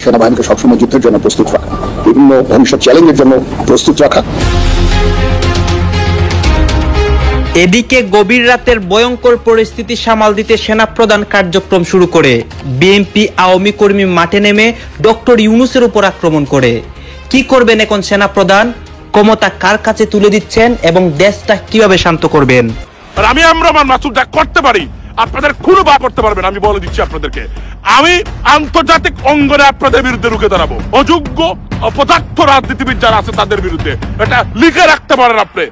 সেনাবাহিনীকে সবসময় যুদ্ধের জন্য প্রস্তুত রাখা, বিভিন্ন ভবিষ্যৎ চ্যালেঞ্জের জন্য প্রস্তুত রাখা। এদিকে গভীর রাতের ভয়ঙ্কর পরিস্থিতি সামাল দিতে সেনাপ্রধান কার্যক্রম শুরু করে বিএনপি আওয়ামী কর্মী মাঠে নেমে ডক্টর ইউনূসের উপর আক্রমণ করে। কি করবেন এখন সেনাপ্রধান? ক্ষমতা কার কাছে তুলে দিচ্ছেন এবং দেশটা কিভাবে শান্ত করবেন? আমরা আমার মাসুদটা করতে পারি, আপনাদের কোনো বা করতে পারবেন। আমি বলে দিচ্ছি আপনাদেরকে, আমি আন্তর্জাতিক অঙ্গনে আপনাদের বিরুদ্ধে রুখে দাঁড়াবো। অযোগ্য অপদার্থ রাজনীতিবিদ যারা আছে তাদের বিরুদ্ধে। এটা লিখে রাখতে পারেন আপনি।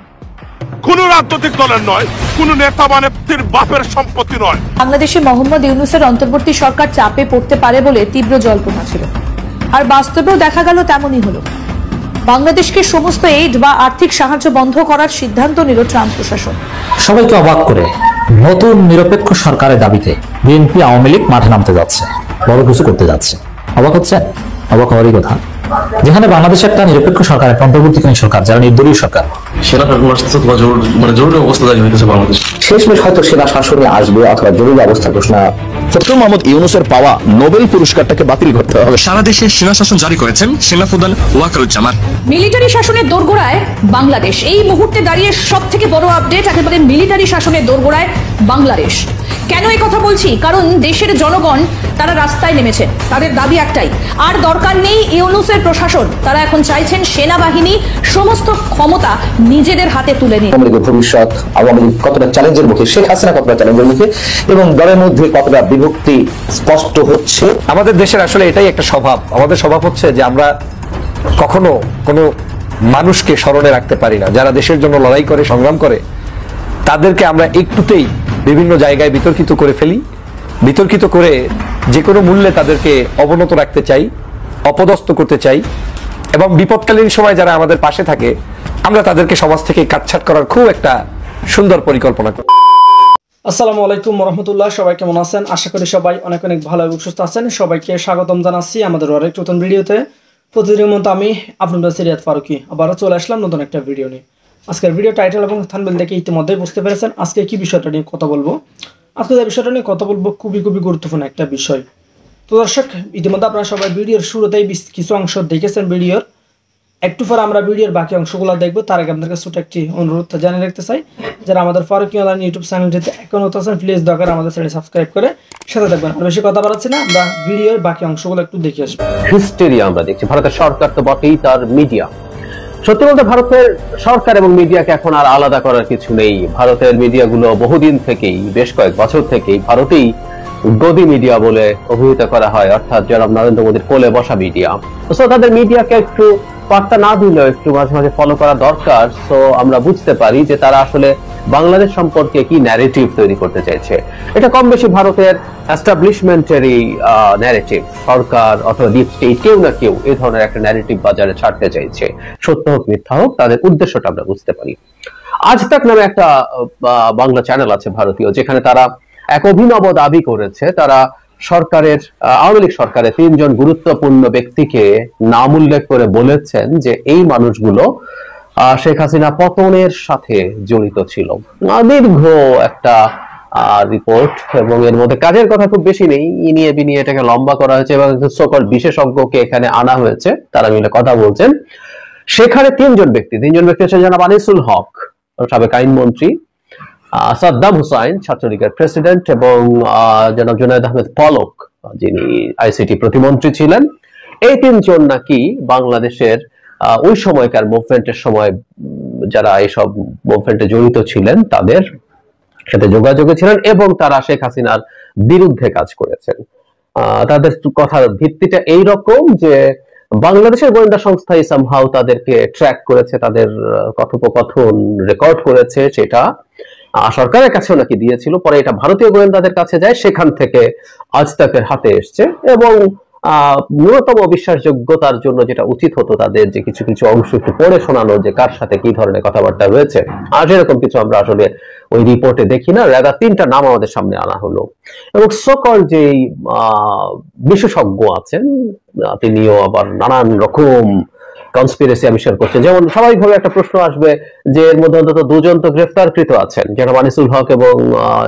কোন রাজনৈতিক দলের নয়, কোন নেতা বা নেত্রীর বাপের সম্পত্তি নয়। বাংলাদেশে মোহাম্মদ ইউনূসের অন্তর্বর্তী সরকার চাপে পড়তে পারে বলে তীব্র জল্পনা ছিল, আর বাস্তবেও দেখা গেল তেমনই হলো। বাংলাদেশকে সমস্ত এইড বা আর্থিক সাহায্য বন্ধ করার সিদ্ধান্ত নিল ট্রাম্প প্রশাসন। সবাইকে অবাক করে নতুন নিরপেক্ষ সরকারের দাবিতে বিএনপি আওয়ামী লীগ মাঠে নামতে যাচ্ছে, বড় কিছু করতে যাচ্ছে। অবাক হচ্ছে? অবাক হওয়ারই কথা, যেখানে বাংলাদেশে একটা নিরপেক্ষ সরকার, একটা অন্তর্বর্তীকালীন সরকার, যারা নির্দলীয় সরকার। জরুরি অবস্থা জারি হয়েছে বাংলাদেশ। শেষমেশ হয়তো সেনা শাসনে আসবে অথবা জরুরি অবস্থা ঘোষণা। ডক্টর মোহাম্মদ ইউনূসের পাওয়া নোবেল পুরস্কারটাকে বাতিল করতে হবে। সারা দেশে সেনা শাসন জারি করেছেন সেনাপ্রধান ওয়াকারুজ্জামান। মিলিটারি শাসনের দোরগোড়ায় বাংলাদেশ। এই মুহূর্তে দাঁড়িয়ে সব থেকে বড় আপডেট, একেবারে মিলিটারি শাসনের দোরগোড়ায় বাংলাদেশ। কেন এই কথা বলছি? কারণ দেশের জনগণ তারা রাস্তায় নেমেছে, তাদের দাবি একটাই, আর দরকার নেই ইউনূসের প্রশাসন। তারা এখন চাইছেন সেনাবাহিনী সমস্ত ক্ষমতা নিজেদের হাতে তুলে নিয়ে। আওয়ামী লীগের ভবিষ্যৎ, আওয়ামী লীগ কতটা চ্যালেঞ্জের মুখে, শেখ হাসিনা কতটা চ্যালেঞ্জের মুখে, এবং দলের মধ্যে কতটা বিভক্তি স্পষ্ট হচ্ছে। আমাদের দেশের আসলে এটাই একটা স্বভাব। আমাদের স্বভাব হচ্ছে যে আমরা কখনো কোনো মানুষকে স্মরণে রাখতে পারি না। যারা দেশের জন্য লড়াই করে, সংগ্রাম করে, তাদেরকে আমরা একটুতেই বিভিন্ন জায়গায় বিতর্কিত করে ফেলি। বিতর্কিত করে যে কোনো মূল্যে তাদেরকে অবনত রাখতে চাই, অপদস্থ করতে চাই, এবং বিপদকালীন সময় যারা আমাদের পাশে থাকে আমরা তাদেরকে সমাজ থেকে কাটছাট করার খুব একটা সুন্দর পরিকল্পনা করি। আসসালামু আলাইকুম রহমতুল্লাহ। সবাই কেমন আছেন? আশা করি সবাই অনেক অনেক ভালো এবং সুস্থ আছেন। সবাইকে স্বাগতম জানাচ্ছি আমাদের আরেক নতুন ভিডিওতে। প্রতিদিনের মতো আমি আপনাদের সিরিয়াত ফারুকি আবারও চলে আসলাম নতুন একটা ভিডিও নিয়ে। আজকের ভিডিও টাইটেল এবং থাম্বনেল দেখে ইতিমধ্যেই বুঝতে পেরেছেন আজকে কি বিষয়টা নিয়ে কথা বলবো। আজকে যে বিষয়টা নিয়ে কথা বলবো খুবই গুরুত্বপূর্ণ একটা বিষয়। তো দর্শক, ইতিমধ্যে আপনারা সবাই ভিডিওর শুরুতেই কিছু অংশ দেখেছেন ভিডিওর। একটু পর আমরা ভিডিওর বাকি অংশগুলো দেখবো। তার আগে আপনাদের ছোট একটি অনুরোধ জানিয়ে রাখতে চাই, যারা আমাদের ফারুকি অনলাইন ইউটিউব চ্যানেলটিতে এখন আছেন প্লিজ দরকার আমাদের চ্যানেল সাবস্ক্রাইব করে সাথে থাকবেন। আর বেশি কথা বাড়াচ্ছি না, আমরা ভিডিওর বাকি অংশগুলো একটু দেখে আসবো। হিস্টেরিয়া আমরা দেখছি। ভারতের সরকার তো বটেই, তার মিডিয়া। সত্যি বলতে ভারতের সরকার এবং মিডিয়াকে এখন আর আলাদা করার কিছু নেই। ভারতের মিডিয়াগুলো বহুদিন থেকেই, বেশ কয়েক বছর থেকেই ভারতেই গদি মিডিয়া বলে অভিহিত করা হয়, অর্থাৎ জনাব নরেন্দ্র মোদীর কোলে বসা মিডিয়া। তো তাদের মিডিয়াকে একটু পাত্তা না দিলেও একটু মাঝে মাঝে ফলো করা দরকার। তো আমরা বুঝতে পারি যে তারা আসলে বাংলাদেশ সম্পর্কে কি ন্যারেটিভ তৈরি করতে চাইছে। এটা কম বেশি ভারতের এস্টাবলিশমেন্টারি ন্যারেটিভ। সরকার অথবা ডিপ স্টেট কেউ না কেউ এই ধরনের একটা ন্যারেটিভ বাজারে ছাড়তে চাইছে। সত্য হোক মিথ্যা হোক, তাদের উদ্দেশ্যটা আমরা বুঝতে পারি। আজ তাক নামে একটা বাংলা চ্যানেল আছে ভারতীয়, যেখানে তারা এক অভিনব দাবি করেছে। তারা সরকারের, আওয়ামী লীগ সরকারের 3 জন গুরুত্বপূর্ণ ব্যক্তিকে নাম উল্লেখ করে বলেছেন যে এই মানুষগুলো শেখ হাসিনা পতনের সাথে জড়িত ছিল। দীর্ঘ একটা রিপোর্ট, এবং এর মধ্যে কাজের কথা খুব বেশি নেই। ইনিয়ে বিনিয়ে এটাকে লম্বা করা হয়েছে এবং সকল বিশেষজ্ঞকে এখানে আনা হয়েছে, তারা মিলে কথা বলছেন। সেখানে 3 জন ব্যক্তি হচ্ছেন জনাব আনিসুল হক, সাবেক আইনমন্ত্রী, সাদ্দাম হুসাইন, ছাত্রলীগের প্রেসিডেন্ট, এবং জনাব জুনায়েদ আহমেদ পলক, যিনি আইসিটি প্রতিমন্ত্রী ছিলেন। এই 3 জন নাকি বাংলাদেশের ওই সময়কার মুভমেন্টের সময় যারা এইসব মুভমেন্টে জড়িত ছিলেন তাদের সাথে যোগাযোগে ছিলেন, এবং তারা শেখ হাসিনার বিরুদ্ধে কাজ করেছেন। তাদের কথার ভিত্তিটা এইরকম যে বাংলাদেশের গোয়েন্দা সংস্থায় সামহাউ তাদেরকে ট্র্যাক করেছে, তাদের কথোপকথন রেকর্ড করেছে, সেটা সরকারের কাছেও নাকি দিয়েছিল। পরে এটা ভারতীয় গোয়েন্দাদের কাছে যায়, সেখান থেকে আজ তাকের হাতে এসছে। এবং ন্যূনতম বিশ্বাসযোগ্যতার জন্য যেটা উচিত হতো তাদের যে কিছু কিছু অংশ একটু পড়ে শোনানো, যে কার সাথে কি ধরনের কথাবার্তা রয়েছে। আর এরকম কিছু আমরা আসলে ওই রিপোর্টে দেখি না। রাদা 3টা নাম আমাদের সামনে আনা হলো, এবং সকল যে বিশেষজ্ঞ আছেন তিনিও আবার নানান রকম কনস্পিরেসি আবিষ্কার করছে। যেমন স্বাভাবিকভাবে একটা প্রশ্ন আসবে যে এর মধ্যে অন্তত দুজন তো গ্রেফতারকৃত আছেন, জনাব আনিসুল হক এবং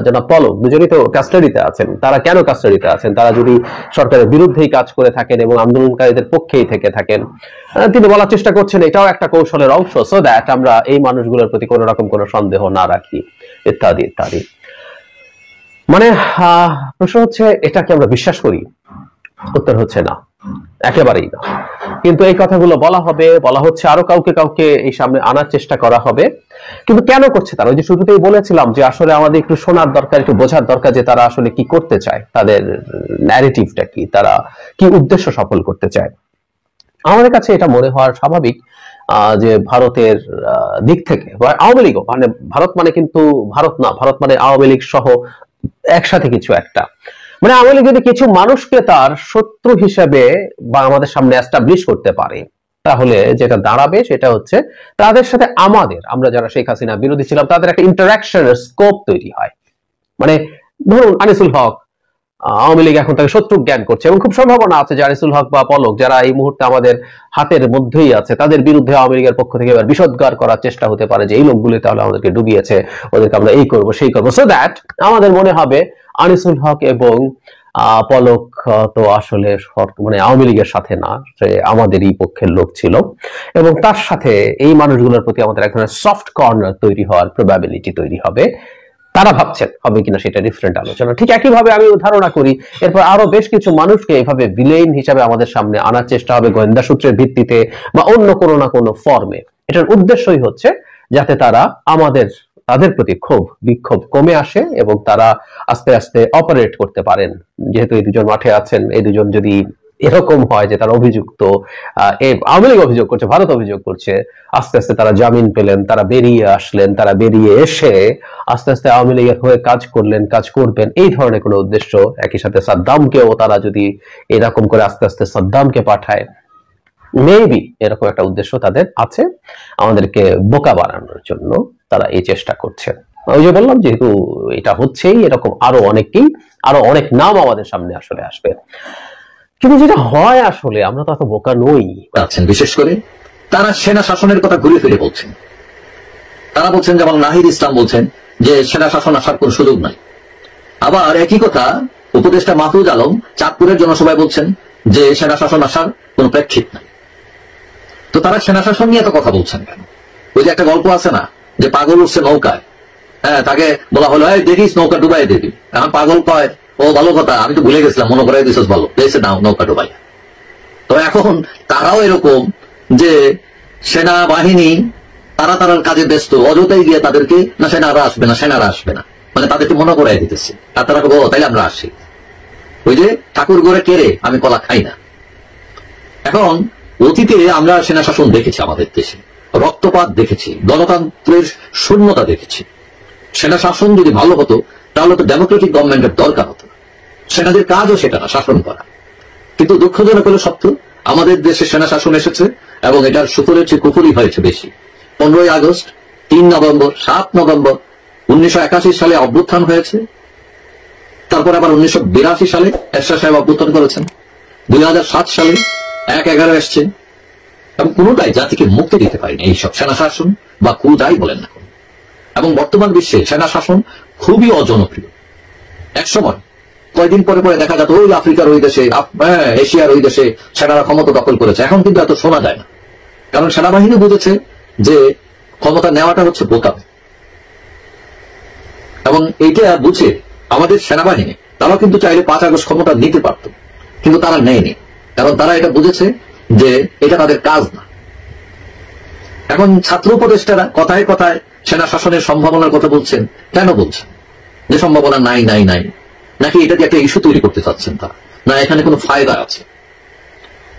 জনাব পলক, দুজনই তো কাস্টাডিতে আছেন। তারা কেন কাস্টাডিতে আছেন? তারা যদি সরকারের বিরুদ্ধেই কাজ করে থাকেন এবং আন্দোলনকারীদের পক্ষেই থেকে থাকেন, তিনি বলার চেষ্টা করছেন এটাও একটা কৌশলের অংশ, সো দ্যাট আমরা এই মানুষগুলোর প্রতি কোন রকম কোনো সন্দেহ না রাখি, ইত্যাদি ইত্যাদি। মানে প্রশ্ন হচ্ছে এটা কি আমরা বিশ্বাস করি? উত্তর হচ্ছে না, একেবারেই না। কিন্তু এই কথাগুলো বলা হচ্ছে, আরো কাউকে কাউকে এই সামনে আনার চেষ্টা করা হবে। কিন্তু কেন করছে তারা? ওই যে শুরুতেই বলেছিলাম যে আসলে আমাদের একটু শোনার দরকার, একটু বোঝার দরকার যে তারা আসলে কি করতে চায়, তাদের ন্যারেটিভটা কি, তারা কি উদ্দেশ্য সফল করতে চায়। আমাদের কাছে এটা মনে হওয়ার স্বাভাবিক যে ভারতের দিক থেকে আওয়ামী লীগও, মানে ভারত মানে কিন্তু ভারত না, ভারত মানে আওয়ামী লীগ সহ একসাথে কিছু একটা, মানে আওয়ামী লীগ যদি কিছু মানুষকে তার শত্রু হিসেবে বা আমাদের সামনে এস্টাবলিশ করতে পারে, তাহলে যেটা দাঁড়াবে সেটা হচ্ছে তাদের সাথে আমরা যারা শেখ হাসিনা বিরোধী ছিলাম তাদের একটা ইন্টারাকশনের স্কোপ তৈরি হয়। মানে ধরুন আনিসুল হক, আওয়ামী লীগ এখন তাকে শত্রু জ্ঞান করছে এবং খুব সম্ভাবনা আছে যে আনিসুল হক বা পলক যারা এই মুহূর্তে আমাদের হাতের মধ্যেই আছে, তাদের বিরুদ্ধে আওয়ামী লীগের পক্ষ থেকে এবার বিষোদ্গার করার চেষ্টা হতে পারে যে এই লোকগুলি তাহলে আমাদেরকে ডুবিয়েছে, ওদেরকে আমরা এই করবো সেই করবো, সো দ্যাট আমাদের মনে হবে আনিসুল হক এবং পলক তো আসলে মানে আওয়ামী লীগের সাথে না, সে আমাদেরই পক্ষের লোক ছিল, এবং তার সাথে এই মানুষগুলোর প্রতি আমাদের এক ধরনের সফট কর্নার তৈরি হওয়ার প্রবাবিলিটি তৈরি হবে। তারা ভাবছেন হবে কিনা সেটা ডিফারেন্ট আলোচনা। ঠিক একইভাবে আমি ধারণা করি এরপর আরো বেশ কিছু মানুষকে এইভাবে ভিলেন হিসাবে আমাদের সামনে আনার চেষ্টা হবে গোয়েন্দা সূত্রের ভিত্তিতে বা অন্য কোনো না কোনো ফর্মে। এটার উদ্দেশ্যই হচ্ছে যাতে তাদের প্রতি বিক্ষোভ কমে আসে এবং তারা আস্তে আস্তে অপারেট করতে পারেন। যেহেতু এই দুজন মাঠে আছেন, এই দুজন যদি এরকম হয় যে তারা অভিযুক্ত, আওয়ামী লীগ অভিযোগ করছে, ভারত অভিযোগ করছে, আস্তে আস্তে তারা জামিন পেলেন, তারা বেরিয়ে আসলেন, তারা বেরিয়ে এসে আস্তে আস্তে আওয়ামী লীগের হয়ে কাজ করবেন, এই ধরনের কোনো উদ্দেশ্য, একই সাথে সাদ্দামকেও তারা যদি এরকম করে আস্তে আস্তে সাদ্দামকে পাঠায়, মেবি এরকম একটা উদ্দেশ্য তাদের আছে, আমাদেরকে বোকা বানানোর জন্য তারা এই চেষ্টা করছেন। ওই যে বললাম, যেহেতু এটা হচ্ছেই, এরকম আরো অনেক নাম আমাদের সামনে আসলে আসবে। কিন্তু যেটা হয় আসলে আমরা তো এত বোকা নই। বিশেষ করে তারা সেনা শাসনের কথা ঘুরে ফিরে বলছেন। তারা বলছেন, যেমন নাহিদ ইসলাম বলছেন যে সেনা শাসন আসার কোন সুযোগ নাই। আবার একই কথা উপদেষ্টা মাহফুজ আলম চাঁদপুরের জনসভায় বলছেন যে সেনা শাসন আসার কোন প্রেক্ষিত নাই। তো তারা সেনা শাসন নিয়ে এত কথা বলছেন কেন? ওই যে একটা গল্প আছে না, যে পাগল উঠছে নৌকায়, তাকে বলা হলো দেখিস নৌকা ডুবাই দিবি, এখন পাগল কয় ও ভালো কথা, আমি তো ভুলে গেছিলাম, মনে করাই দিছিস ভালো, দেখছে না নৌকা ডুবাই। তো এখন তারাও এরকম যে সেনাবাহিনী তারা কাজে ব্যস্ত, অযথাই গিয়ে তাদেরকে না সেনারা আসবে না, মানে তাদেরকে মনে করাই দিতেছে। আর তারা তাইলে আমরা আসি, ওই যে ঠাকুর ঘরে কেড়ে আমি কলা খাই না। এখন অতীতে আমরা সেনা শাসন দেখেছি, আমাদের দেশে রক্তপাত দেখেছি, গণতন্ত্রের শূন্যতা দেখেছি। সেনা শাসন যদি ভালো হতো তাহলে তো ডেমোক্রেটিক গভর্নমেন্টের দরকার হতো। সেনাদের কাজও সেটা না, শাসন করা। কিন্তু দুঃখজনক হলো সত্য, আমাদের দেশে সেনা শাসন এসেছে এবং এটার সুফলের চেয়ে কুফলই হয়েছে বেশি। 15ই আগস্ট, 3 নভেম্বর, 7 নভেম্বর 1981 সালে অভ্যুত্থান হয়েছে। তারপর আবার 1982 সালে এরশাদ সাহেব অভ্যুত্থান করেছেন। 2007 সালে 1/11 এসছে, এবং কোনোটাই জাতিকে মুক্তি দিতে পারেনি এইসব সেনা শাসন বা কু যাই বলেন না। এবং বর্তমান বিশ্বে সেনা শাসন খুবই অজনপ্রিয়। এক সময় কয়েকদিন পরে দেখা যেত ওই আফ্রিকার ওই দেশে, এশিয়ার ওই দেশে সেনারা ক্ষমতা দখল করেছে। এখন কিন্তু এত শোনা যায় না, কারণ সেনাবাহিনী বুঝেছে যে ক্ষমতা নেওয়াটা হচ্ছে বোকামি। এবং এইটা বুঝে আমাদের সেনাবাহিনী তারাও কিন্তু চাইলে 5 আগস্ট ক্ষমতা নিতে পারত, কিন্তু তারা নেয়নি, কারণ তারা এটা বুঝেছে যে এটা তাদের কাজ না। এখন ছাত্র উপদেষ্টারা কথায় কথায় সেনা শাসনের সম্ভাবনার কথা বলছেন। কেন বলছেন যে সম্ভাবনা নাই? নাকি এটা দিয়ে একটা ইস্যু তৈরি করতে চাচ্ছেন তারা? না, এখানে কোনো ফায়দা আছে?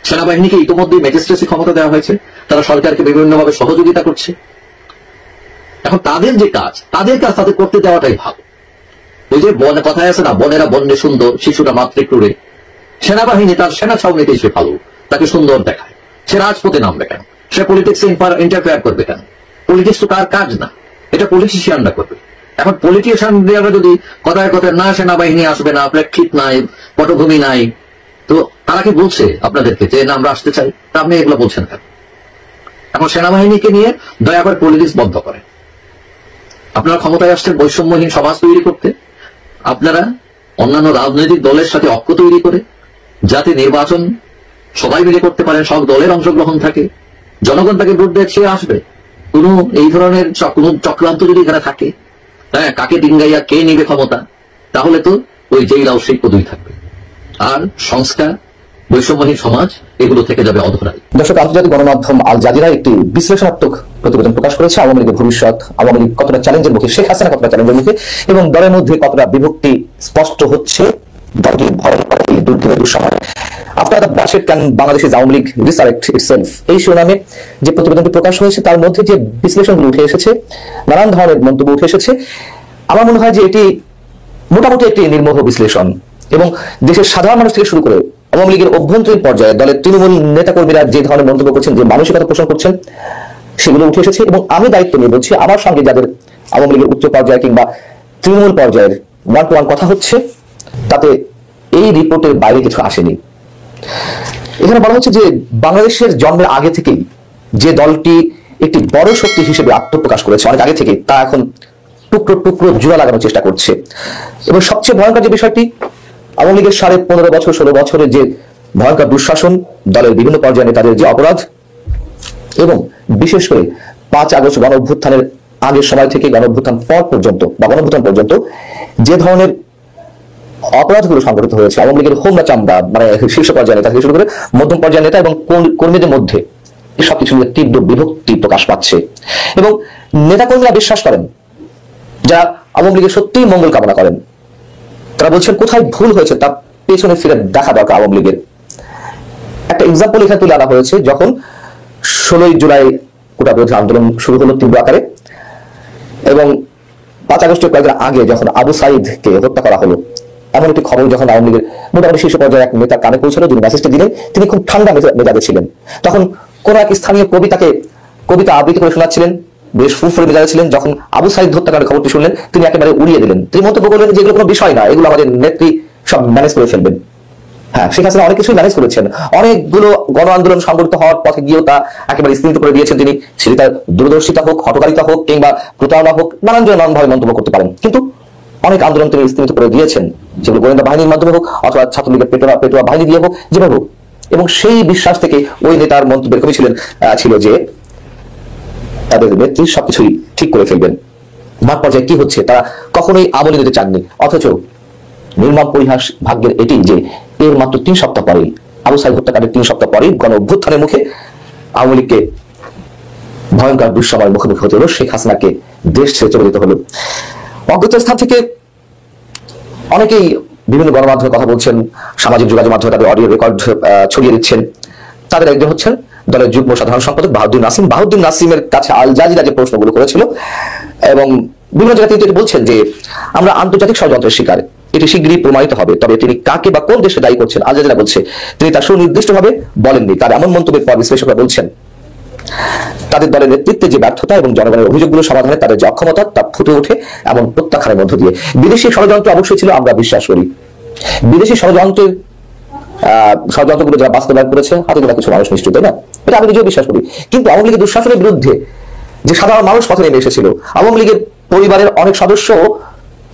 সেনাবাহিনীকে ইতিমধ্যে ম্যাজিস্ট্রেসি ক্ষমতা দেওয়া হয়েছে, তারা সরকারকে বিভিন্নভাবে সহযোগিতা করছে। এখন তাদের কাজ তাদের করতে দেওয়াটাই ভালো। ওই যে কথায় আছে না, বনেরা বন্যে সুন্দর, শিশুরা মাতৃক্রুরে। সেনাবাহিনী তার সেনা ছাউনিতে এসে ভালো, তাকে সুন্দর দেখায়। সে রাজপথে নামবে কেন? সে পলিটিক্সে ইন্টারফেয়ার করবে কেন? পলিটিক্স তো তার কাজ না, এটা পলিটিশিয়ানরা করবে। এখন পলিটিশিয়ানরা যদি কথায় কথায় না সেনাবাহিনী আসবে না, প্রেক্ষিত নাই, পটভূমি নাই, তো তারা কি বলছে আপনাদেরকে যে না আমরা আসতে চাই? তা আপনি এগুলো বলছেন কেন? এখন সেনাবাহিনীকে নিয়ে দয়া করে পলিটিক্স বন্ধ করে। আপনারা ক্ষমতায় আসছেন বৈষম্যহীন সমাজ তৈরি করতে, আপনারা অন্যান্য রাজনৈতিক দলের সাথে ঐক্য তৈরি করে যাতে নির্বাচন সবাই মিলে করতে পারেন, সব দলের অংশগ্রহণ থাকে, জনগণ তাকে ভোট দিয়ে সে আসবে। কোনো এই ধরনের কোনো চক্রান্ত যদি এখানে থাকে, হ্যাঁ, কাকে ডিঙ্গাইয়া কে নিবে ক্ষমতা, তাহলে তো ওই জেলাও সেই পদই থাকবে। আর সংস্কার, বৈষম্যহীন সমাজ এগুলো থেকে যাবে অধরাই। দর্শক, আন্তর্জাতিক গণমাধ্যম আল জাজিরা একটি বিশ্লেষণাত্মক প্রতিবেদন প্রকাশ করেছে আওয়ামী লীগের ভবিষ্যৎ, আওয়ামী লীগ কতটা চ্যালেঞ্জের মুখে, শেখ হাসিনা কতটা চ্যালেঞ্জের মুখে এবং দলের মধ্যে কতটা বিভক্তি স্পষ্ট হচ্ছে দলটির ভয়ঙ্কর এই দুর্দিনের সময়। After the bloodshed can Bangladesh Awami League resurrect itself, এই শিরোনামে যে প্রতিবেদনটি প্রকাশ হয়েছে তার মধ্যে যে বিশ্লেষণগুলো উঠে এসেছে, নানান ধরনের মন্তব্য উঠে এসেছে, আমার মনে হয় যে এটি মোটামুটি একটি নির্মোহ বিশ্লেষণ এবং দেশের সাধারণ মানুষ থেকে শুরু করে আওয়ামী লীগের অভ্যন্তরীণ পর্যায়ে দলের তৃণমূল নেতাকর্মীরা যে ধরনের মন্তব্য করছেন, যে মানসিকতা পোষণ করছেন, সেগুলো উঠে এসেছে। এবং আমি দায়িত্ব নিয়ে বলছি, আমার সঙ্গে যাদের আওয়ামী লীগের উচ্চ পর্যায়ে কিংবা তৃণমূল পর্যায়ের ওয়ান টু ওয়ান কথা হচ্ছে, তাতে এই রিপোর্টের বাইরে কিছু আসেনি। এখানে বলা হচ্ছে যে বাংলাদেশের জন্মের আগে থেকেই যে দলটি একটি বড় শক্তি হিসেবে আত্মপ্রকাশ করেছে অনেক আগে থেকে, তা এখন টুকরো টুকরো জোড়া লাগানোর চেষ্টা করছে। এবং সবচেয়ে ভয়ঙ্কর যে বিষয়টি, আওয়ামী লীগের 15.5 বছর 16 বছরের যে ভয়ঙ্কর দুঃশাসন, দলের বিভিন্ন পর্যায়ে নেতাদের যে অপরাধ এবং বিশেষ করে 5 আগস্ট গণ অভ্যুত্থানের আগের সময় থেকে গণ অভ্যুত্থান পর পর্যন্ত বা গণ অভ্যুত্থান পর্যন্ত যে ধরনের অপরাধগুলো সংঘটিত হয়েছে, আওয়ামী লীগের হোমরা চামড়া মানে শীর্ষ পর্যায়ে নেতা থেকে শুরু করে মধ্যম পর্যায়ের নেতা এবং কর্মীদের মধ্যে সবকিছু নিয়ে তীব্র বিভক্তি প্রকাশ পাচ্ছে। এবং নেতাকর্মীরা বিশ্বাস করেন, যারা আওয়ামী লীগের সত্যিই মঙ্গল কামনা করেন, তারা বলছেন কোথায় ভুল হয়েছে তা পেছনে ফিরে দেখা দরকার আওয়ামী লীগের। একটা এক্সাম্পল এখানে তুলে আনা হয়েছে, যখন 16 জুলাই কোটা বিরোধী আন্দোলন শুরু হলো তীব্র আকারে এবং 5 আগস্টের কয়েকদিন আগে যখন আবু সাইদকে হত্যা করা হলো, এমন একটি খবর যখন আওয়ামী লীগের মোটামুটি শীর্ষ পর্যায়ে এক নেতার কানে পৌঁছলো, যিনি মেসেজটা দিলেন, তিনি খুব ঠান্ডা মেজাজে ছিলেন। তখন কোন এক স্থানীয় কবিতাকে কবিতা আবৃত্তি করে শোনাচ্ছিলেন, বেশ ফুরফুরে মেজাজে ছিলেন। যখন আবু সাইদ হত্যাকাণ্ডের খবরটি শুনলেন, তিনি একেবারে উড়িয়ে দিলেন। তিনি মন্তব্য করলেন যে এগুলো কোনো বিষয় না, এগুলো আমাদের নেত্রী সব ম্যানেজ করে ফেলবেন। হ্যাঁ, শেখ হাসিনা অনেক কিছুই ম্যানেজ করেছেন, অনেকগুলো গণ আন্দোলন সংগঠিত হওয়ার পথে গিয়েও তা একেবারে স্তীমিত করে দিয়েছেন তিনি। সেটি তার দূরদর্শিতা হোক, হঠকারিতা হোক কিংবা প্রতারণা হোক, নানান জন নানানভাবে মন্তব্য করতে পারেন, কিন্তু অনেক আন্দোলন তিনি স্তীমিত করে দিয়েছেন, যেগুলো গোয়েন্দা বাহিনীর মাধ্যমে হোক অথবা ছাত্রলীগের পেটোয়া বাহিনী দিয়ে হোক, যেভাবে হোক। এবং সেই বিশ্বাস থেকে ওই নেতার মন্তব্য এরকমই ছিল যে তাদের নেত্রী সবকিছুই ঠিক করে ফেলবেন। মাঠ পর্যায়ে কি হচ্ছে তারা কখনোই আমলে নিতে চাননি। অথচ নির্মম পরিহাস ভাগ্যের এটি যে এর মাত্র 3 সপ্তাহ পরেই, আবু সাইদ হত্যাকাণ্ডের 3 সপ্তাহ পরেই গণ অভ্যুত্থানের মুখে আওয়ামী লীগকে ভয়ঙ্কর দুঃসময়ের মুখোমুখি হতে হলো, শেখ হাসিনাকে দেশ ছেড়ে চলে যেতে হলো। অজ্ঞাত স্থান থেকে অনেকেই বিভিন্ন গণমাধ্যমে কথা বলছেন, সামাজিক যোগাযোগ মাধ্যমে তাদের অডিও রেকর্ড ছড়িয়ে দিচ্ছেন। তাদের একজন হচ্ছেন দলের যুগ্ম সাধারণ সম্পাদক বাহাউদ্দিন নাসিম। বাহাউদ্দিন নাসিমের কাছে আল জাজিরা যে প্রশ্নগুলো করেছিল এবং বিভিন্ন জায়গায় তিনি বলছেন যে আমরা আন্তর্জাতিক ষড়যন্ত্রের শিকার, এটি শীঘ্রই প্রমাণিত হবে। তবে তিনি কাকে বা কোন দেশে দায়ী করছেন আল জাজিরা বলছে তিনি তা সুনির্দিষ্টভাবে বলেননি। তার এমন মন্তব্যের পর বিশ্লেষকরা বলছেন তাদের দলের নেতৃত্বে যে ব্যর্থতা এবং জনগণের অভিযোগগুলো সমাধানে তাদের যে অক্ষমতা তা ফুটে ওঠে এমন প্রত্যাখ্যানের মধ্য দিয়ে। বিদেশি ষড়যন্ত্র অবশ্যই ছিল, আমরা বিশ্বাস করি। বিদেশি ষড়যন্ত্রগুলো যারা বাস্তবায়ন করেছে হাতে গোনা কিছু মানুষ নিশ্চিত, তাই না? এটা আমি নিজেও বিশ্বাস করি। কিন্তু আওয়ামী লীগের দুঃশাসনের বিরুদ্ধে যে সাধারণ মানুষ পথে নেমে এসেছিল, আওয়ামী লীগের পরিবারের অনেক সদস্য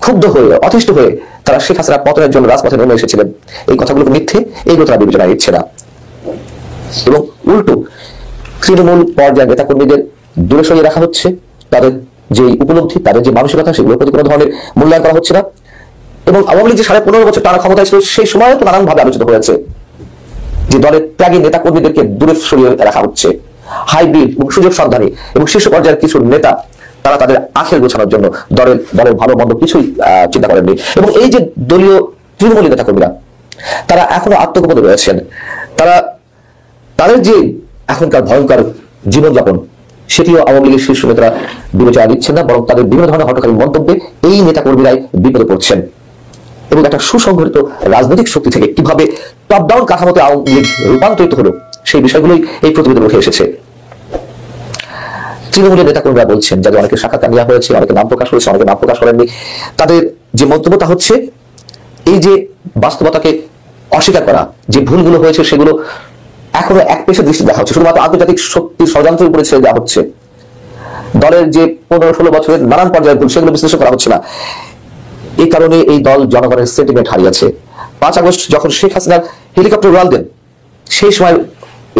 ক্ষুব্ধ হয়ে অতিষ্ঠ হয়ে তারা শেখ হাসিনার পতনের জন্য রাজপথে নেমে এসেছিলেন, এই কথাগুলো মিথ্যে, এইগুলো তারা বিবেচনা নিচ্ছে না। এবং উল্টো তৃণমূল পর্যায়ের নেতাকর্মীদের দূরে সরিয়ে রাখা হচ্ছে, তাদের যে উপলব্ধি, তাদের যে মানসিকতা, সেগুলোর প্রতি কোনো ধরনের মূল্যায়ন করা হচ্ছে না। এবং আওয়ামী লীগ যে 15.5 বছর টানা ক্ষমতায় ছিল, সেই সময় তো নানানভাবে আলোচিত হয়েছে যে দলের ত্যাগী নেতাকর্মীদেরকে দূরে সরিয়ে রাখা হচ্ছে। হাইব্রিড এবং সুযোগ সন্ধানী এবং শীর্ষ পর্যায়ের কিছু নেতা তারা তাদের আখের গোছানোর জন্য দলের ভালো মন্দ কিছুই চিন্তা করেননি। এবং এই যে দলীয় তৃণমূলী নেতাকর্মীরা তারা এখনো আত্মগোপনে রয়েছেন, তাদের যে এখনকার ভয়ঙ্কর জীবনযাপন সেটিও আওয়ামী লীগের শীর্ষ নেতারা বিবেচনা দিচ্ছেন না, বরং তাদের বিভিন্ন ধরনের হঠকারী মন্তব্যে এই নেতাকর্মীরাই বিপদে পড়ছেন। এবং একটা সুসংগঠিত রাজনৈতিক শক্তি থেকে কিভাবে টপ ডাউন কাঠামোতে আওয়ামী লীগ রূপান্তরিত হলো, সেই বিষয়গুলোই এই প্রতিবেদনে উঠে এসেছে। তৃণমূলের নেতাকর্মীরা বলছেন, যাদের অনেকে সাক্ষাৎকার নেওয়া হয়েছে, অনেকে নাম প্রকাশ করেছে, অনেকে নাম প্রকাশ করেননি, তাদের যে মন্তব্য তা হচ্ছে এই যে বাস্তবতাকে অস্বীকার করা, যে ভুলগুলো হয়েছে সেগুলো এখনো এক পেশে দৃষ্টি দেখা হচ্ছে, শুধুমাত্র আন্তর্জাতিক শক্তির ষড়যন্ত্রের উপরে ছেড়ে দেওয়া হচ্ছে। দলের যে 15-16 বছরের নানান পর্যায়ের ভুল সেগুলো বিশ্লেষণ করা হচ্ছে না। এই কারণে এই দল জনগণের সেন্টিমেন্ট হারিয়েছে। 5 আগস্ট যখন শেখ হাসিনার হেলিকপ্টার উড়াল দেন, সেই সময়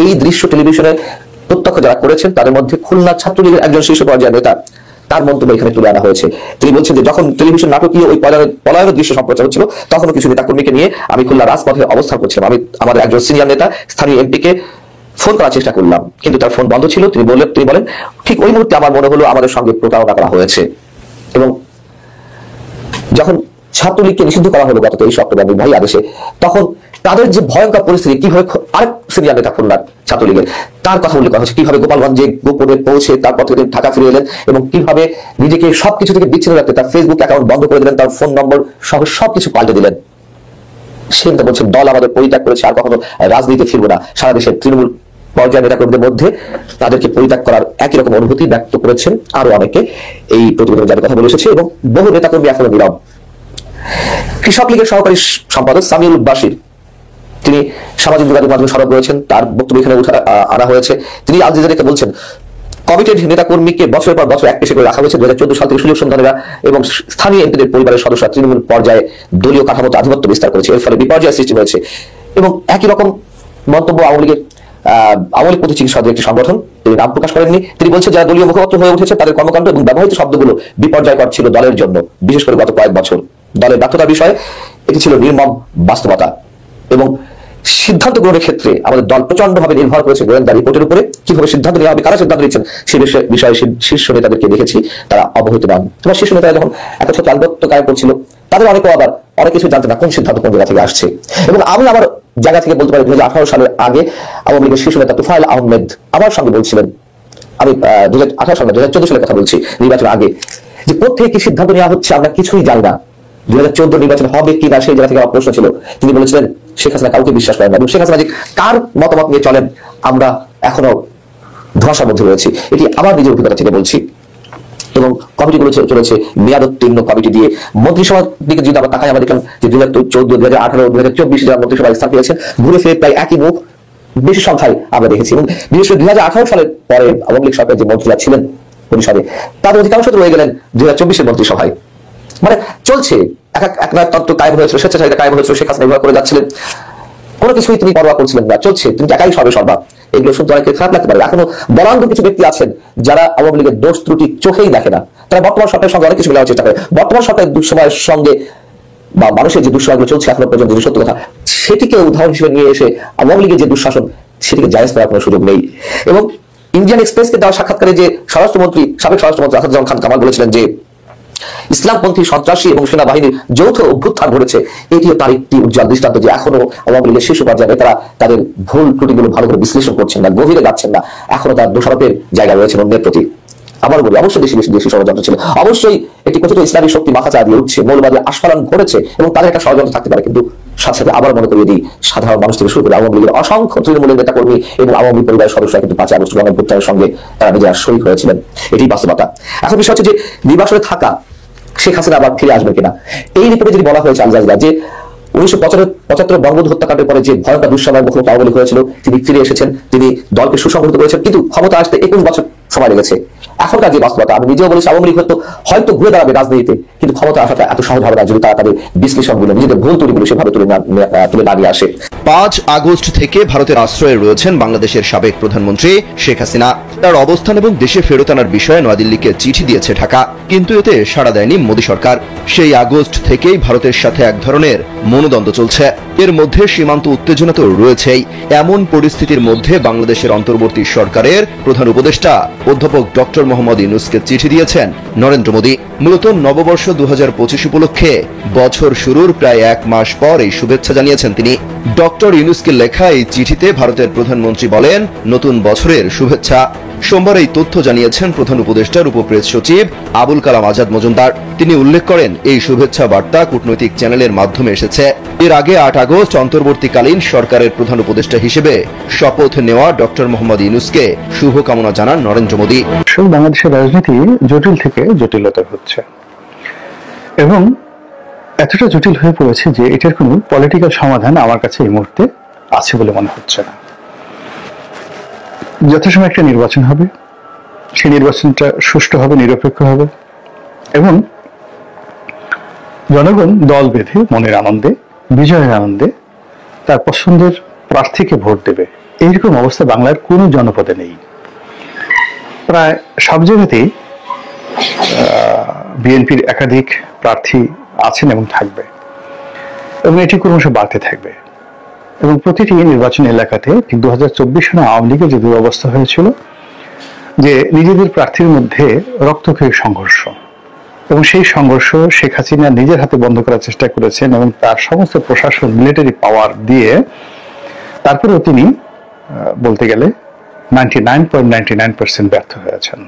এই দৃশ্য টেলিভিশনে প্রত্যক্ষ যারা করেছেন তাদের মধ্যে খুলনা ছাত্রলীগের একজন শীর্ষ পর্যায়ের নেতা, তার মন্তব্য এখানে তুলে আনা হয়েছে। তিনি বলছেন যে যখন টেলিভিশন নাটকীয় ওই পলায়নের দৃশ্য সম্প্রচার হচ্ছিল, তখনও কিছু নেতাকর্মীকে নিয়ে আমি খুলনা রাজপথে অবস্থান করছিলাম। আমি আমাদের একজন সিনিয়র নেতা স্থানীয় এমপিকে ফোন করার চেষ্টা করলাম, কিন্তু তার ফোন বন্ধ ছিল। তিনি বলেন ঠিক ওই মুহূর্তে আমার মনে হলো আমাদের সঙ্গে প্রতারণা করা হয়েছে। এবং যখন ছাত্রলীগকে নিষিদ্ধ করা হলো গত 23 অক্টোবর নির্বাহী আদেশে, তখন তাদের যে ভয়ঙ্কর পরিস্থিতি, কিভাবে আরেক সিনিয়র নেতা খুলনার ছাত্রলীগের, তার কথা উল্লেখ করা হচ্ছে, কিভাবে গোপালগঞ্জে গোপনে পৌঁছে তারপর থেকে ঢাকা ফিরে এলেন এবং কিভাবে নিজেকে সবকিছু থেকে বিচ্ছিন্ন রাখতে তার ফেসবুক অ্যাকাউন্ট বন্ধ করে দিলেন, তার ফোন নম্বর সহ সবকিছু পাল্টে দিলেন। সে বলছেন দল আমাদের পরিত্যাগ করেছে, আর কখনো রাজনীতিতে ফিরবো না। সারা দেশের তৃণমূল পর্যায়ের নেতাকর্মীদের মধ্যে তাদেরকে পরিত্যাগ করার একই রকম অনুভূতি ব্যক্ত করেছেন আরো অনেকে। এই প্রতিবেদনে যাদের কথা বলে এসেছে এবং বহু নেতাকর্মী এখনো নীরব। কৃষক লীগের সহকারী সম্পাদক সামিউল বাশির, তিনি সামাজিক যোগাযোগ মাধ্যমে সরব রয়েছেন, তার বক্তব্য এখানে আনা হয়েছে। তিনি আল জাজিরাকে বলছেন কমিটেড নেতাকর্মীকে বছরের পর বছর এক পেশে করে রাখা হয়েছে। 2014 সাল থেকে সুযোগ সন্ধানীরা এবং স্থানীয় এমপিদের পরিবারের সদস্যরা তৃণমূল পর্যায়ে দলীয় কাঠামোতে আধিপত্য বিস্তার করেছে, এর ফলে বিপর্যয় সৃষ্টি হয়েছে। এবং একই রকম মন্তব্য আওয়ামী লীগ প্রতি চিকিৎসকদের একটি সংগঠন, তিনি নাম প্রকাশ করেননি। তিনি বলছেন যারা দলীয় মুখপাত্র হয়ে উঠেছে তাদের কর্মকাণ্ড এবং ব্যবহৃত শব্দগুলো বিপর্যয়কর ছিল দলের জন্য, বিশেষ করে গত কয়েক বছর। দলের ব্যর্থতার বিষয়ে এটি ছিল নির্মম বাস্তবতা। এবং সিদ্ধান্ত গ্রহণের ক্ষেত্রে আমাদের দল প্রচন্ডভাবে নির্ভর করেছে গোয়েন্দা রিপোর্টের উপরে। কিভাবে সিদ্ধান্ত নেওয়া হবে, কারা সিদ্ধান্ত নিচ্ছেন সে বিষয়ে শীর্ষ নেতাদেরকে দেখেছি তারা অবহিত নন। তোমার শীর্ষ নেতারা যখন একত্র আধিপত্য কায়েম করছিল, তাদের অনেকে আবার অনেক কিছু জানতে না কোন সিদ্ধান্ত কোন জায়গা থেকে আসছে। এবং আমি আমার জায়গা থেকে বলতে পারি 2018 সালের আগে আওয়ামী লীগের শীর্ষ নেতা তুফাইল আহমেদ আমার সঙ্গে বলছিলেন, আমি 2018 সালে 2014 সালের কথা বলছি, নির্বাচন আগে, যে কোথেকে কি সিদ্ধান্ত নেওয়া হচ্ছে আমরা কিছুই জানি না। 2014 নির্বাচন হবে কিনা সেই জায়গা থেকে আমার প্রশ্ন ছিল। তিনি বলেছিলেন শেখ হাসিনা কাউকে বিশ্বাস করেন না এবং শেখ হাসিনা যে কার মতামত নিয়ে চলেন আমরা এখনো ধোঁয়াশার মধ্যে রয়েছি। এটি আমার নিজের অভিজ্ঞতা থেকে বলছি। এবং কমিটিগুলো চলেছে মেয়াদোত্তীর্ণ কমিটি দিয়ে। মন্ত্রিসভার দিকে যদি আমরা তাকাই, আমরা দেখলাম যে 2014, 2018, 2024 যারা মন্ত্রিসভায় স্থান পেয়েছেন, ঘুরে ফিরে প্রায় একই মুখ বেশি সংখ্যায় আমরা দেখেছি। এবং বিশেষ করে 2018 সালের পরে আওয়ামী লীগ সরকারের যে মন্ত্রীরা ছিলেন পরিষদে, তাদের অধিকাংশ রয়ে গেলেন 2024 মন্ত্রিসভায়। মানে চলছে একনায়কতন্ত্র কায়েম হয়েছিল, স্বেচ্ছাচারিতা কায়েম হয়েছিল, শেখ হাসিনা ব্যবহার করে যাচ্ছিলেন, কোনো কিছুই তিনি পরোয়া করছিলেন না, চলছে, তিনি একাই সর্বা। এগুলো শুনতে অনেকে খারাপ লাগতে পারে। এখনো বরাঙ্গ কিছু ব্যক্তি আছেন যারা আওয়ামী লীগের দোষ ত্রুটি চোখেই দেখে না। তারা বর্তমান সরকারের সঙ্গে অনেক কিছু মেলানোর চেষ্টা করে। বর্তমান সরকারের দুঃসময়ের সঙ্গে বা মানুষের যে দুঃসময়গুলো চলছে এখনো পর্যন্ত, যে সত্য কথা, সেটিকে উদাহরণ হিসেবে নিয়ে এসে আওয়ামী লীগের যে দুঃশাসন সেটিকে জায়েজ করার কোনো সুযোগ নেই। এবং ইন্ডিয়ান এক্সপ্রেসকে দেওয়া সাক্ষাৎকারে যে সাবেক স্বরাষ্ট্রমন্ত্রী আসাদুজ্জামান খান কামাল বলেছিলেন যে ইসলামপন্থী সন্ত্রাসী এবং সেনাবাহিনীর যৌথ অভ্যুত্থান ঘটেছে, এটিও তার একটি উজ্জ্বল দৃষ্টান্ত যে এখনো আওয়ামী লীগের শীর্ষ পর্যায়ে নেতারা তাদের ভুল ত্রুটিগুলো ভালো করে বিশ্লেষণ করছেন না, গভীরে যাচ্ছেন না, এখনো তার দোষারোপের জায়গা রয়েছে অন্যের প্রতি। আবার বলি, অবশ্যই দেশি ষড়যন্ত্র ছিল, অবশ্যই একটি কথিত ইসলামী শক্তি মাথা চা দিয়ে উঠছে, মৌলবাদী আস্ফালন ঘটেছে এবং তাদের একটা ষড়যন্ত্র থাকতে পারে। কিন্তু সাথে সাথে আবার মনে করিয়ে দিই, সাধারণ মানুষ থেকে শুরু করে আওয়ামী লীগের অসংখ্য তৃণমূলের নেতাকর্মী এবং আওয়ামী পরিবারের সদস্যরা কিন্তু 5 আগস্ট গণঅভ্যুত্থানের সঙ্গে তারা নিজেরা শরীক হয়েছিলেন। এটি বাস্তবতা। এখন বিষয় হচ্ছে যে নির্বাসনে থাকা শেখ হাসিনা আবার ফিরে আসবে কিনা। এই রিপোর্টে যদি বলা হয়েছে আল জাজিরা যে 1975 বঙ্গবন্ধু হত্যাকাণ্ডের পরে যে ভয়ঙ্কর দুঃসময়ের মুখোমুখি আওয়ামী লীগ হয়েছিল, তিনি ফিরে এসেছেন, তিনি দলকে সুসংগঠিত করেছেন, কিন্তু ক্ষমতা আসতে 21 বছর সময় লেগেছে। এখনকার যে বাস্তবতা, আমি নিজেও বলেছি আওয়ামী লীগ হয়তো ঘুরে দাঁড়াবে রাজনীতিতে, কিন্তু ক্ষমতা আসাটা এত সহজ হবে না যদি তারা তাদের বিশ্লেষণগুলো, নিজেদের ভুল ত্রুটিগুলো সেভাবে তুলে না নিয়ে আসে। 5 আগস্ট থেকে ভারতের আশ্রয়ে রয়েছেন বাংলাদেশের সাবেক প্রধানমন্ত্রী শেখ হাসিনা। তার অবস্থান এবং দেশে ফেরত আনার বিষয়ে নয়াদিল্লিকে চিঠি দিয়েছে ঢাকা, কিন্তু এতে সাড়া দেয়নি মোদী সরকার। সেই আগস্ট থেকেই ভারতের সাথে এক ধরনের মনোদ্বন্দ্ব চলছে। এর মধ্যে সীমান্ত উত্তেজনা তো রয়েছেই। এমন পরিস্থিতির মধ্যে বাংলাদেশের অন্তর্বর্তী সরকারের প্রধান উপদেষ্টা অধ্যাপক ডক্টর মোহাম্মদ ইউনূসকে চিঠি দিয়েছেন নরেন্দ্র মোদী। মূলত নববর্ষ 2025 উপলক্ষে বছর শুরুর প্রায় 1 মাস পর এই শুভেচ্ছা জানিয়েছেন তিনি। ডক্টর ইউনূসকে লেখা এই চিঠিতে ভারতের প্রধানমন্ত্রী বলেন নতুন বছরের শুভেচ্ছা। সোমবার এই তথ্য জানিয়েছেন প্রধান উপদেষ্টার উপপ্রেস সচিব আবুল কালাম আজাদ মজুমদার। তিনি উল্লেখ করেন এই শুভেচ্ছা বার্তা কূটনৈতিক চ্যানেলের মাধ্যমে এসেছে। এর আগে 8 আগস্ট অন্তর্বর্তীকালীন সরকারের প্রধান উপদেষ্টা হিসেবে শপথ নেওয়া ডক্টর মোহাম্মদ ইউনূসকে শুভকামনা জানান নরেন্দ্র মোদী। বাংলাদেশের রাজনীতি জটিল থেকে জটিলতর হচ্ছে এবং এতটা জটিল হয়ে পড়েছে যে এটার কোনো পলিটিক্যাল সমাধান আমার কাছে এই মুহূর্তে আছে বলে মনে হচ্ছে না। যথাসময়ে একটা নির্বাচন হবে, সেই নির্বাচনটা সুষ্ঠু হবে, নিরপেক্ষ হবে এবং জনগণ দল বেঁধে মনের আনন্দে, বিজয়ের আনন্দে তার পছন্দের প্রার্থীকে ভোট দেবে। এইরকম অবস্থা বাংলার কোনো জনপদে নেই। প্রায় সব জায়গাতেই বিএনপির একাধিক প্রার্থী আছেন এবং থাকবে, এবং এটি ক্রমশ বাড়তে থাকবে। এবং প্রতিটি নির্বাচন এলাকাতে ঠিক 2024 সালে আওয়ামী লীগের যে দুরবস্থা হয়েছিল, যে নিজেদের প্রার্থীর মধ্যে রক্তক্ষয়ী সংঘর্ষ, এবং সেই সংঘর্ষ শেখ হাসিনা নিজের হাতে বন্ধ করার চেষ্টা করেছেন এবং তার সমস্ত প্রশাসন, মিলিটারি পাওয়ার দিয়ে তারপরেও তিনি বলতে গেলে 99.99% ব্যর্থ হয়েছেন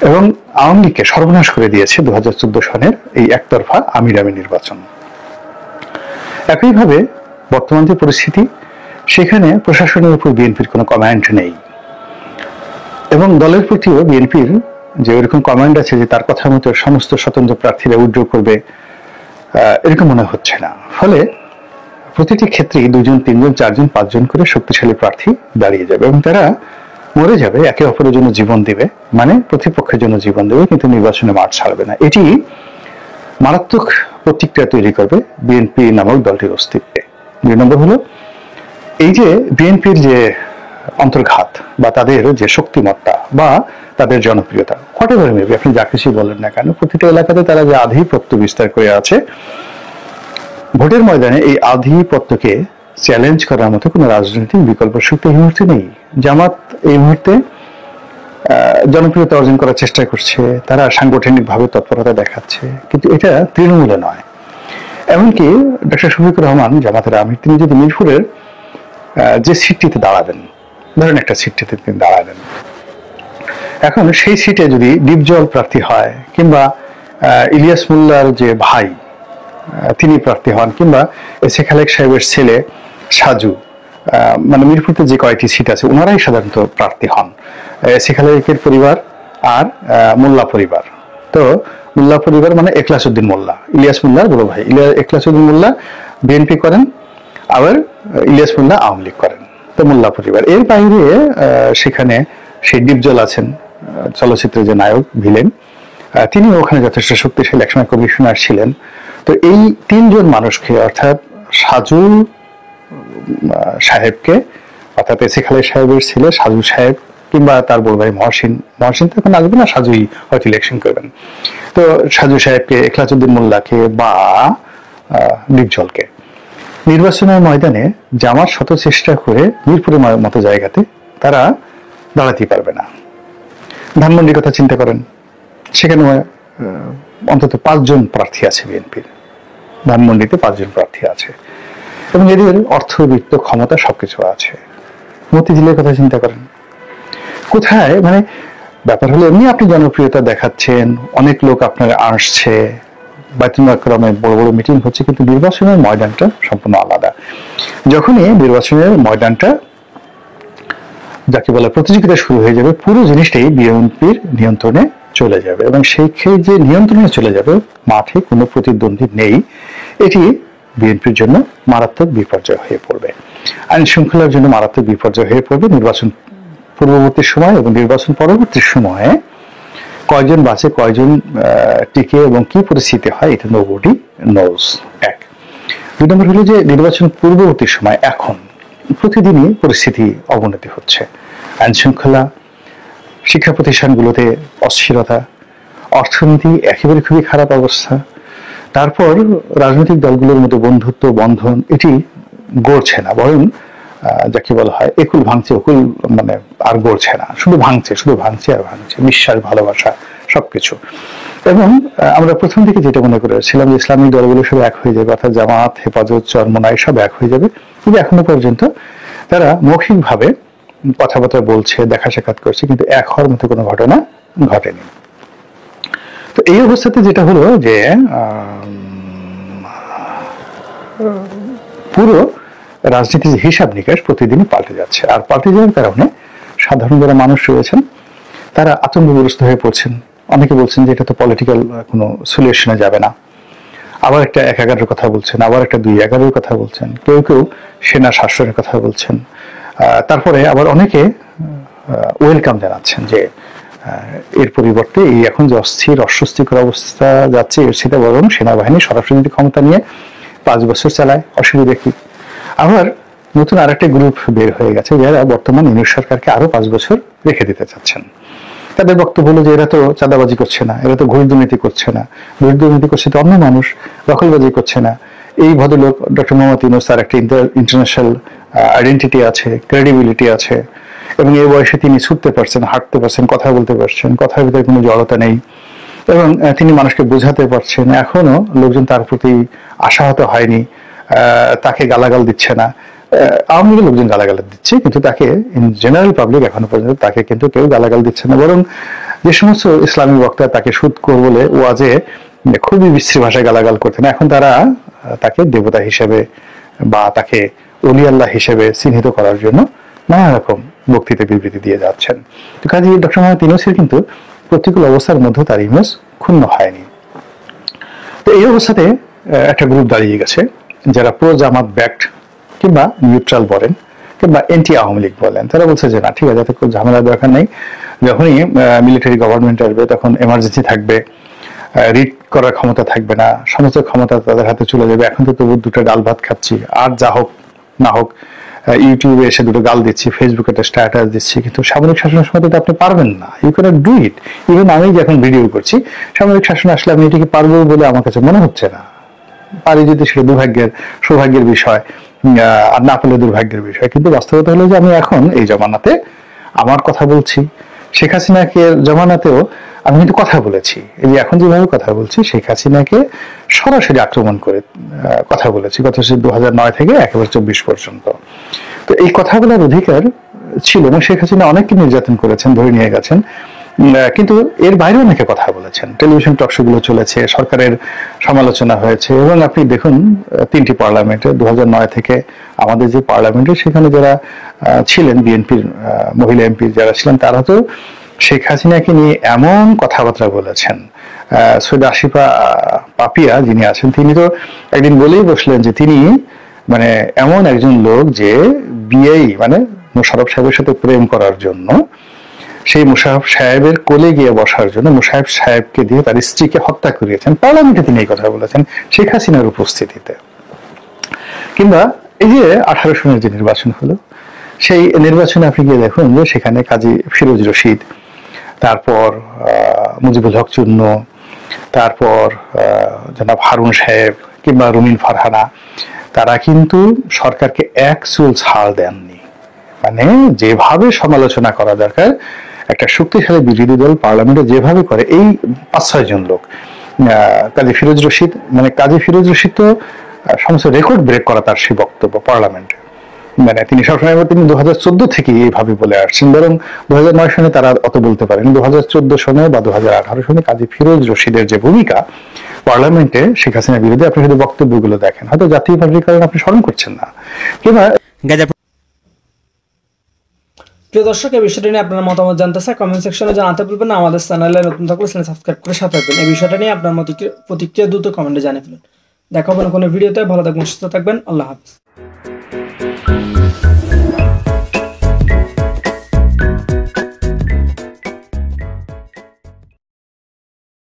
এবং আওয়ামী লীগকে সর্বনাশ করে দিয়েছে 2014 সনের এই একতরফা আমির নির্বাচন। একইভাবে বর্তমান যে পরিস্থিতি, সেখানে প্রশাসনের উপর বিএনপির কোনো কমান্ড নেই এবং দলের প্রতিও বিএনপির যে এরকম কমান্ড আছে যে তার কথা মতো সমস্ত স্বতন্ত্র প্রার্থীরা উইথড্র করবে, এরকম মনে হচ্ছে না। ফলে প্রতিটি ক্ষেত্রেই 2 জন 3 জন 4 জন 5 জন করে শক্তিশালী প্রার্থী দাঁড়িয়ে যাবে এবং তারা মরে যাবে, একে অপরের জন্য জীবন দিবে, মানে প্রতিপক্ষের জন্য জীবন দেবে, কিন্তু নির্বাচনে মাঠ ছাড়বে না। এটি মারাত্মক প্রতিক্রিয়া তৈরি করবে বিএনপি নামক দলটির অস্তিত্বে। 2 নম্বর হলো এই যে বিএনপির যে অন্তর্ঘাত বা তাদের যে শক্তিমত্তা বা তাদের জনপ্রিয়তা, হোয়াটএভার মেবি, আপনি যা কিছু বলেন না কেন, প্রতিটা এলাকাতে তারা যে আধিপত্য বিস্তার করে আছে, ভোটের ময়দানে এই আধিপত্যকে চ্যালেঞ্জ করার মতো কোনো রাজনৈতিক বিকল্প শক্তি এই মুহূর্তে নেই। জামাত এই মুহূর্তে জনপ্রিয়তা অর্জন করার চেষ্টা করছে, তারা সাংগঠনিকভাবে তৎপরতা দেখাচ্ছে, কিন্তু এটা তৃণমূলে নয়। এমনকি ডক্টর শফিকুর রহমান, জামাতের আমির, তিনি যদি মিরপুরের যে সিটটিতে দাঁড়াবেন, ধরেন একটা সিটটিতে তিনি দাঁড়াবেন, এখন সেই সিটে যদি ডিপজল প্রার্থী হয় কিংবা ইলিয়াস মোল্লার যে ভাই তিনি প্রার্থী হন কিংবা এস এ খালেক সাহেবের ছেলে সাজু, মানে মিরপুরতে যে কয়েকটি সিট আছে ওনারাই সাধারণত প্রার্থী হন, এস এ খালেকের পরিবার আর মোল্লা পরিবার। তো মোল্লা পরিবার মানে এখলাস উদ্দিন মোল্লা, ইলিয়াস মোল্লার বড় ভাই। এখলাস উদ্দিন মোল্লা বিএনপি করেন, আবার ইলিয়াস মোল্লা আওয়ামী লীগ করেন। তো মোল্লা পরিবার। এর বাইরে সেখানে সেই ডিপজল আছেন, চলচ্চিত্রের যে নায়ক ভিলেন, তিনি ওখানে যথেষ্ট শক্তিশালী, একসময় কমিশনার ছিলেন। তো এই 3 জন মানুষকে, অর্থাৎ সাজু সাহেবকে, অর্থাৎ এস এ খালেক সাহেবের ছেলে সাজু সাহেব কিংবা তার বড় ভাই মহসিন তো এখন আসবে না, সাজুই হয়তো ইলেকশন করবেন। তো সাজু সাহেবকে, এখলাস উদ্দিন মোল্লাকে বা ডিপজলকে নির্বাচনের ময়দানে জামাত শত চেষ্টা করে মিরপুরের মতো জায়গাতে তারা দাঁড়াতে পারবে না। ধানমন্ডির কথা চিন্তা করেন, সেখানে অন্তত 5 জন প্রার্থী আছে বিএনপির, ধানমন্ডিতে 5 জন প্রার্থী আছে এবং এদের অর্থবিত্ত ক্ষমতা সবকিছু আছে। মতিঝিলের কথা চিন্তা করেন, কোথায়, মানে ব্যাপার হলো এমনি আপনি জনপ্রিয়তা দেখাচ্ছেন, অনেক লোক আপনার আসছে, বাইতুল আকরামে বড় বড় মিটিং হচ্ছে, কিন্তু নির্বাচনের ময়দানটা সম্পূর্ণ আলাদা। যখনই নির্বাচনের ময়দানটা যাকে বলে প্রতিযোগিতা শুরু হয়ে যাবে, পুরো জিনিসটাই বিএনপির নিয়ন্ত্রণে চলে যাবে এবং সেই যে নিয়ন্ত্রণে চলে যাবে, মাঠে কোনো প্রতিদ্বন্দ্বী নেই, এটি বিএনপির জন্য মারাত্মক বিপর্যয় হয়ে পড়বে, আইন শৃঙ্খলার জন্য মারাত্মক বিপর্যয় হয়ে পড়বে। নির্বাচন পূর্ববর্তী সময় এবং নির্বাচন পরবর্তী সময়ে কয়জন বাঁচে, কয়জন টিকে এবং কি পরিস্থিতি হয়, এটা নোবডি নোজ। 1 2 নম্বর হলো যে নির্বাচন পূর্ববর্তী সময় এখন প্রতিদিনই পরিস্থিতি অবনতি হচ্ছে, আইন শৃঙ্খলা, শিক্ষা প্রতিষ্ঠানগুলোতে অস্থিরতা, অর্থনীতি একেবারে খুবই খারাপ অবস্থা। তারপর রাজনৈতিক দলগুলোর মধ্যে বন্ধুত্ব বন্ধন এটি গড়ছে না, বরং যাকে বলা হয় একুল ভাঙছে অকুল, মানে আর গড়ছে না, শুধু ভাঙছে আর ভাঙছে, বিশ্বাস, ভালোবাসা সবকিছু। এবং আমরা প্রথম থেকে যেটা মনে করেছিলাম যে ইসলামিক দলগুলো সব এক হয়ে যাবে, অর্থাৎ জামাত, হেফাজত, চরমনাই সব এক হয়ে যাবে, কিন্তু এখনো পর্যন্ত তারা মৌখিকভাবে কথাবার্তা বলছে, দেখা সাক্ষাৎ করছে, কিন্তু এক হওয়ার মতো কোনো ঘটনা ঘটেনি। তো এই অবস্থাতে যেটা হলো যে পুরো রাজনীতির হিসাব নিকাশ প্রতিদিনই পাল্টে যাচ্ছে, আর পাল্টে যাওয়ার কারণে সাধারণ যারা মানুষ রয়েছেন তারা আতঙ্কগ্রস্ত হয়ে পড়ছেন। অনেকে বলছেন যে এটা তো পলিটিক্যাল কোনো সলিউশনে যাবে না, আবার একটা 1-11-এর কথা বলছেন, আবার একটা 2-11-এর কথা বলছেন, কেউ কেউ সেনা শাসনের কথা বলছেন, তারপরে আবার অনেকে ওয়েলকাম জানাচ্ছেন যে এর পরিবর্তে এই এখন যে অস্বস্তিকর অবস্থা যাচ্ছে এর সেটা বরং সেনাবাহিনী সরাসরি যদি ক্ষমতা নিয়ে 5 বছর চালায় অসুবিধা কি। আবার নতুন আরেকটা গ্রুপ বের হয়ে গেছে যারা বর্তমান ইউনিট সরকারকে আরো 5 বছর রেখে দিতে চাচ্ছেন। তাদের বক্তব্য হলো যে এরা তো চাঁদাবাজি করছে না, এরা তো ঘুষ দুর্নীতি করছে না, ঘুষ দুর্নীতি করছে তো অন্য মানুষ, দখলবাজি করছে না। এই ভদ্রলোক ডক্টর মোহাম্মদ ইউনূস তার একটা ইন্টারন্যাশনাল আইডেন্টিটি আছে, ক্রেডিবিলিটি আছে, এবং এই বয়সে তিনি ছুটতে পারছেন, হাঁটতে পারছেন, কথা বলতে পারছেন, কথার ভিতরে কোনো জড়তা নেই, এবং তিনি মানুষকে বোঝাতে পারছেন। এখনো লোকজন তার প্রতি আশাহত হয়নি, তাকে গালাগাল দিচ্ছে না। আওয়ামী লীগের লোকজন গালাগাল দিচ্ছে, কিন্তু তাকে ইন জেনারেল পাবলিক এখনো পর্যন্ত তাকে কিন্তু কেউ গালাগাল দিচ্ছে না। বরং যে সমস্ত ইসলামী বক্তা তাকে সুদখোর বলে ওয়াজে খুবই বিশ্রী ভাষায় গালাগাল করতেন, এখন তারা তাকে দেবতা হিসেবে বা তাকে ওলি আল্লাহ হিসেবে চিহ্নিত করার জন্য নানা রকম বক্তৃতা বিবৃতি দিয়ে যাচ্ছেন। তো কাজে ডক্টর মোহাম্মদ ইউনূসের কিন্তু প্রতিকূল অবস্থার মধ্যে তার ইমেজ ক্ষুণ্ণ হয়নি। তো এই অবস্থাতে একটা গ্রুপ দাঁড়িয়ে গেছে যারা প্রো জামাত ব্যাক্ট কিংবা নিউট্রাল বলেন কিংবা এন্টি আওয়ামী লীগ বলেন। তারা বলছে যে না, ঠিক আছে, যাতে কোনো ঝামেলার দরকার নেই, যখনই মিলিটারি গভর্নমেন্ট আসবে তখন এমার্জেন্সি থাকবে, রিড করার ক্ষমতা থাকবে না, সমস্ত ক্ষমতা তাদের হাতে চলে যাবে। এখন তো তবু দুটো ডাল ভাত খাচ্ছি, আর যা হোক না হোক ইউটিউবে এসে দুটো গাল দিচ্ছি, ফেসবুকে একটা স্ট্যাটাস দিচ্ছি, কিন্তু সামরিক শাসনের সময় তো আপনি পারবেন না। You can't do it. Even আমি যখন ভিডিও করছি, সামরিক শাসন আসলে আমি এটাকে পারবো বলে আমার কাছে মনে হচ্ছে না। পারি যদি সেটা সৌভাগ্যের বিষয়, আর না পারলে দুর্ভাগ্যের বিষয়। কিন্তু বাস্তবতা হলো যে আমি এখন এই জমানাতে আমার কথা বলছি, শেখ হাসিনাকে জমানাতেও আমি কিন্তু কথা বলেছি। এই যে এখন যেভাবে কথা বলছি, শেখ হাসিনাকে সরাসরি আক্রমণ করে কথা বলেছি, গত 2009 থেকে একেবারে 24 পর্যন্ত। তো এই কথা বলার অধিকার ছিল, এবং শেখ হাসিনা অনেককে নির্যাতন করেছেন, ধরে নিয়ে গেছেন, কিন্তু এর বাইরে অনেকে কথা বলেছেন। টেলিভিশন টকশো গুলো চলেছে, সরকারের সমালোচনা হয়েছে, এবং আপনি দেখুন 3টি পার্লামেন্টে 2009 থেকে আমাদের যে পার্লামেন্টে সেখানে যারা ছিলেন বিএনপির মহিলা এমপি যারা ছিলেন, তারা তো শেখ হাসিনাকে নিয়ে এমন কথাবার্তা বলেছেন। সৈয়দ আসিফা পাপিয়া যিনি আছেন, তিনি তো একদিন বলেই বসলেন যে তিনি মানে এমন একজন লোক যে বিয়েই মানে মোশাররফ সাহেবের সাথে প্রেম করার জন্য সেই মোশাররফ সাহেবের কোলে গিয়ে বসার জন্য মোশাররফ সাহেবকে দিয়ে তার স্ত্রীকে হত্যা করিয়েছেন। পার্লামেন্টে তিনি এই কথা বলেছেন শেখ হাসিনার উপস্থিতিতে। কিংবা এই যে 18 সনের যে নির্বাচন হলো, সেই নির্বাচনে আপনি গিয়ে দেখুন যে সেখানে কাজী ফিরোজ রশিদ, তারপর মুজিবুল হক চূন্য, তারপর জনাব হারুন সাহেব কিংবা রুমিন ফারহানা, তারা কিন্তু সরকারকে এক চুল ছাড় দেননি। মানে যেভাবে সমালোচনা করা দরকার একটা শক্তিশালী বিরোধী দল পার্লামেন্টে যেভাবে করে, এই 5-6 জন লোক, কাজী ফিরোজ রশিদ, মানে কাজী ফিরোজ রশিদ তো সমস্ত রেকর্ড ব্রেক করা তার সেই বক্তব্য পার্লামেন্টে। মানে তিনি সবসময় তিনি 2014 থেকে এইভাবে বলে আসছেন, বরং 2009 সনে তারা অত বলতে পারেন। 2014 সনে বা 2018 সনে কাজী ফিরোজ রশিদের যে ভূমিকা পার্লামেন্টে শেখ হাসিনার বিরুদ্ধে, আপনি শুধু বক্তব্যগুলো দেখেন, হয়তো জাতীয় পার্টির কারণে আপনি স্মরণ করছেন না। কিংবা প্রিয় দর্শক, এই বিষয়টা নিয়ে আপনার মতামত জানতে চাই, কমেন্ট সেকশনে জানাতে ভুলবেন না। আমাদের চ্যানেলে নতুন থাকলে চ্যানেল সাবস্ক্রাইব করে সাথে থাকবেন। এই বিষয়টা নিয়ে আপনার প্রতিক্রিয়া দ্রুত কমেন্টে জানিয়ে ফেলুন। দেখা হবে কোনো ভিডিওতে। ভালো থাকবেন, সুস্থ থাকবেন। আল্লাহ হাফেজ।